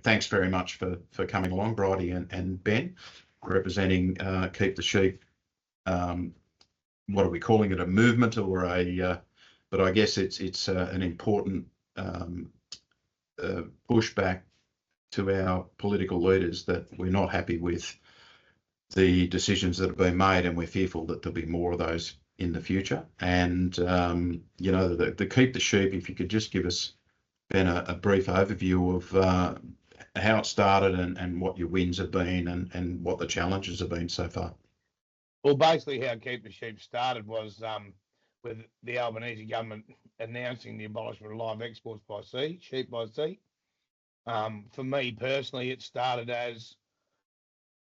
thanks very much for coming along, Bridie and Ben, representing Keep the Sheep. What are we calling it? A movement or a? But I guess it's an important pushback to our political leaders that we're not happy with the decisions that have been made, and we're fearful that there'll be more of those in the future. And the Keep the Sheep. If you could just give us, Ben, a brief overview of how it started and what your wins have been and what the challenges have been so far. Well, basically how Keep the Sheep started was with the Albanese government announcing the abolishment of live exports by sea, sheep by sea. For me personally, it started as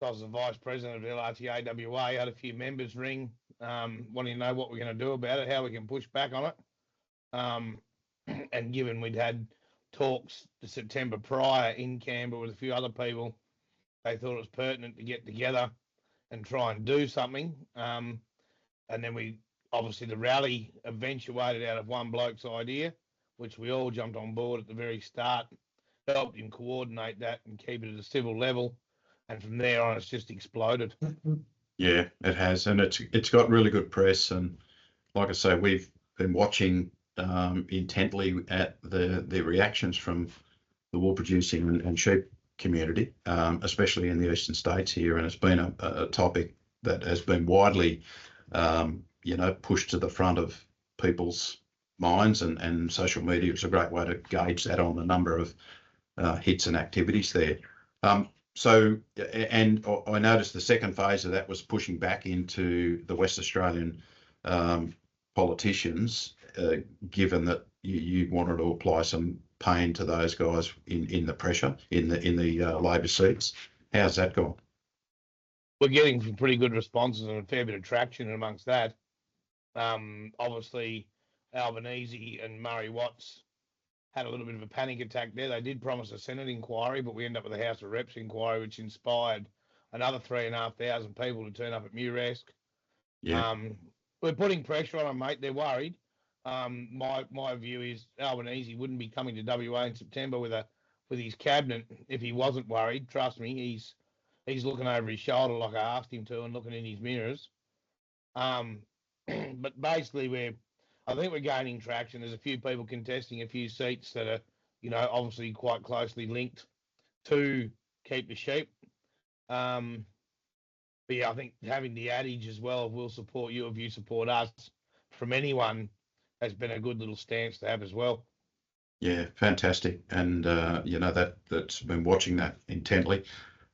I was the vice president of LRTA WA. I had a few members ring wanting to know what we're going to do about it, how we can push back on it. And given we'd had talks the September prior in Canberra with a few other people, they thought it was pertinent to get together and try and do something. And then obviously the rally eventuated out of one bloke's idea, which we all jumped on board at the very start, helped him coordinate that and keep it at a civil level. And from there on, it's just exploded. Yeah, it has. And it's got really good press. And like I say, we've been watching intently at the reactions from the wool producing and sheep community, especially in the eastern states here. And it's been a topic that has been widely, pushed to the front of people's minds, and social media is a great way to gauge that on the number of hits and activities there. And I noticed the second phase of that was pushing back into the West Australian politicians, given that you wanted to apply some pain to those guys in the pressure in the Labor seats. How's that gone? We're getting some pretty good responses and a fair bit of traction amongst that. Obviously, Albanese and Murray Watts had a little bit of a panic attack there. They did promise a Senate inquiry, but we ended up with a House of Reps inquiry, which inspired another 3,500 people to turn up at Muresk. Yeah. We're putting pressure on them, mate. They're worried. My view is Albanese wouldn't be coming to WA in September with his cabinet if he wasn't worried. Trust me, he's looking over his shoulder like I asked him to and looking in his mirrors. But basically, I think we're gaining traction. There's a few people contesting a few seats that are, obviously quite closely linked to Keep the Sheep. But yeah, I think having the adage as well of we'll support you if you support us from anyone has been a good little stance to have as well. Yeah, fantastic. And, that's been watching that intently.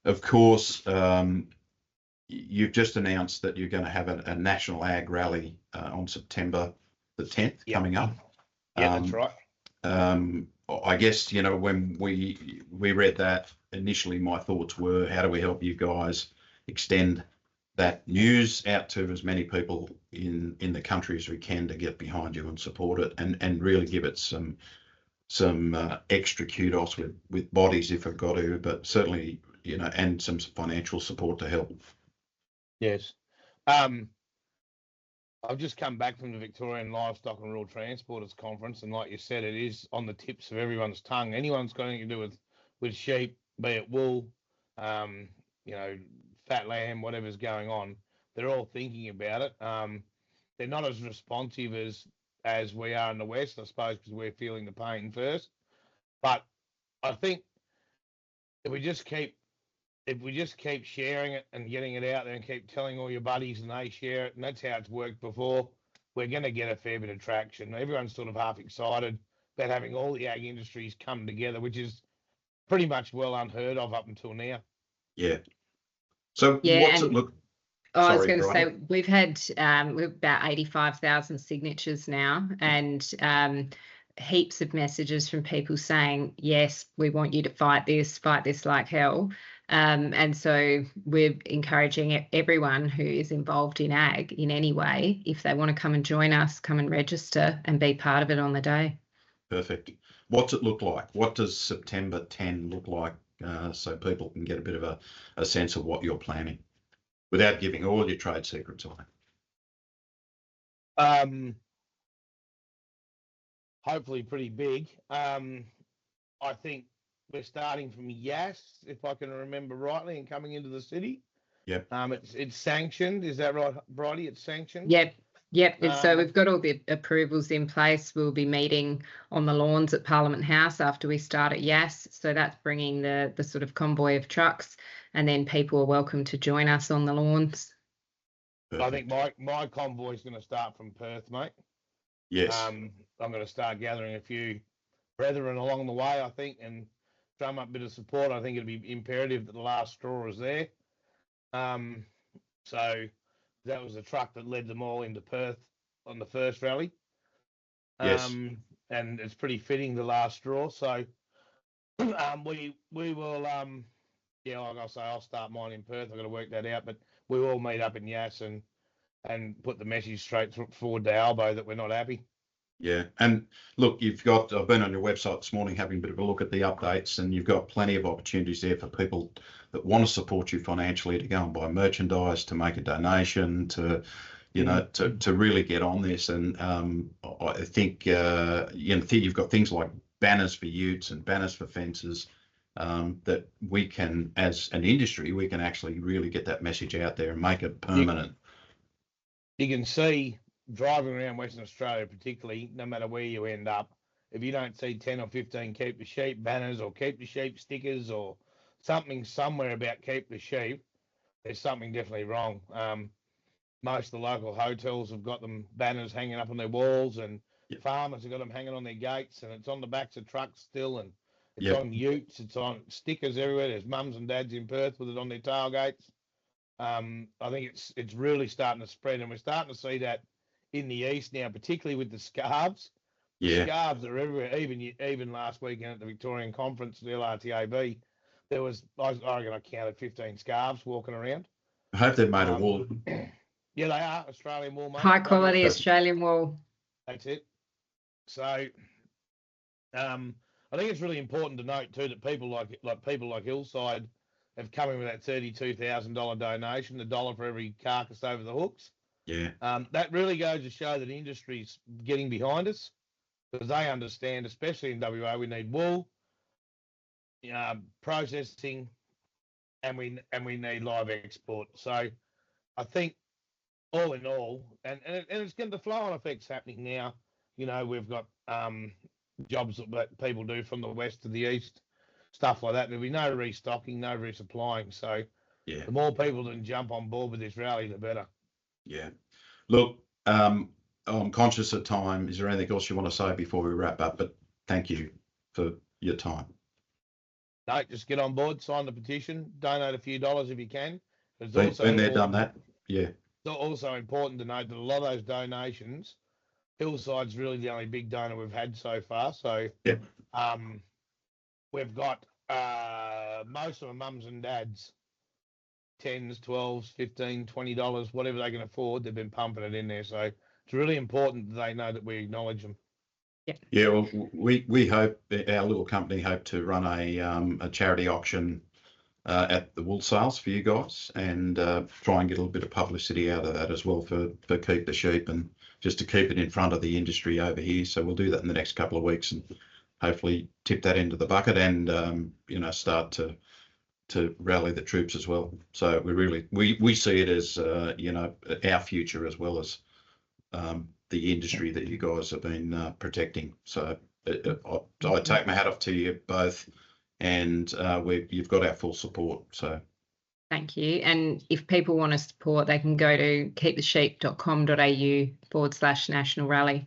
Of course, you've just announced that you're going to have a national ag rally on September the 10th coming up. Yeah, that's right. I guess, when we read that initially, my thoughts were, how do we help you guys extend that news out to as many people in the country as we can to get behind you and support it and really give it some extra kudos with bodies if we've got to, but certainly, and some financial support to help. Yes. I've just come back from the Victorian Livestock and Rural Transporters Conference, and like you said, it is on the tips of everyone's tongue. Anyone's got anything to do with sheep, be it wool, fat lamb, whatever's going on, they're all thinking about it. They're not as responsive as we are in the West, I suppose, because we're feeling the pain first. But I think if we just keep sharing it and getting it out there and keep telling all your buddies and they share it, and that's how it's worked before, we're going to get a fair bit of traction. Everyone's sort of half excited about having all the ag industries come together, which is pretty much well unheard of up until now. Yeah. So what's it look? I was going to say we've had about 85,000 signatures now, and heaps of messages from people saying, yes, we want you to fight this like hell. And so we're encouraging everyone who is involved in ag in any way, if they want to come and join us, come and register and be part of it on the day. Perfect. What's it look like? What does September 10 look like, so people can get a bit of a sense of what you're planning without giving all your trade secrets away? Hopefully pretty big. I think we're starting from Yass, if I can remember rightly, and coming into the city. Yep. It's sanctioned. Is that right, Bridie? It's sanctioned. Yep. So we've got all the approvals in place. We'll be meeting on the lawns at Parliament House after we start at Yass. So that's bringing the sort of convoy of trucks, and then people are welcome to join us on the lawns. Perfect. I think my convoy is going to start from Perth, mate. Yes. I'm going to start gathering a few brethren along the way, I think, and drum up a bit of support. I think it'll be imperative that the last straw is there. So that was the truck that led them all into Perth on the first rally. Yes. And it's pretty fitting, the last straw. So we will, yeah, like I say, I'll start mine in Perth. I've got to work that out, but we will meet up in Yass and put the message straight forward to Albo that we're not happy. Yeah, and look, I've been on your website this morning having a bit of a look at the updates, and you've got plenty of opportunities there for people that want to support you financially to go and buy merchandise, to make a donation, to, you know, to really get on this. And I think, you've got things like banners for utes and banners for fences that we can, as an industry, we can actually really get that message out there and make it permanent. You can see, driving around Western Australia, particularly, no matter where you end up, if you don't see 10 or 15 keep the sheep banners or keep the sheep stickers or something somewhere about keep the sheep, there's something definitely wrong. Most of the local hotels have got them banners hanging up on their walls, and farmers have got them hanging on their gates, and it's on the backs of trucks still, and it's on utes, it's on stickers everywhere. There's mums and dads in Perth with it on their tailgates. I think it's really starting to spread, and we're starting to see that in the east now, particularly with the scarves. Yeah. Scarves are everywhere. Even last weekend at the Victorian Conference, the LRTAB, there was, I reckon I counted 15 scarves walking around. I hope they've made a wool. Yeah, they are Australian wool, mate. High quality Australian wool. That's it. So, I think it's really important to note too that people like Hillside have come in with that $32,000 donation, $1 for every carcass over the hooks. Yeah. That really goes to show that industry's getting behind us, because they understand, especially in WA, we need wool, processing, and we need live export. So I think all in all, and it's getting the flow-on effects happening now. You know, we've got jobs that people do from the west to the east, stuff like that. There'll be no restocking, no resupplying. So the more people that can jump on board with this rally, the better. Yeah. Look, I'm conscious of time. Is there anything else you want to say before we wrap up? But thank you for your time. No, just get on board, sign the petition, donate a few dollars if you can. Been there, done that. Yeah. It's also important to note that a lot of those donations, Hillside's really the only big donor we've had so far. So we've got most of the mums and dads, 10s, 12s, 15, $20, whatever they can afford, they've been pumping it in there. So it's really important that they know that we acknowledge them. Yeah, well, we hope, our little company hope to run a charity auction at the wool sales for you guys, and try and get a little bit of publicity out of that as well for Keep the Sheep, and just to keep it in front of the industry over here. So we'll do that in the next couple of weeks and hopefully tip that into the bucket and start to rally the troops as well. So we see it as our future as well as the industry that you guys have been protecting. So I take my hat off to you both, and you've got our full support. So thank you. And if people want to support, they can go to keepthesheep.com.au/national rally.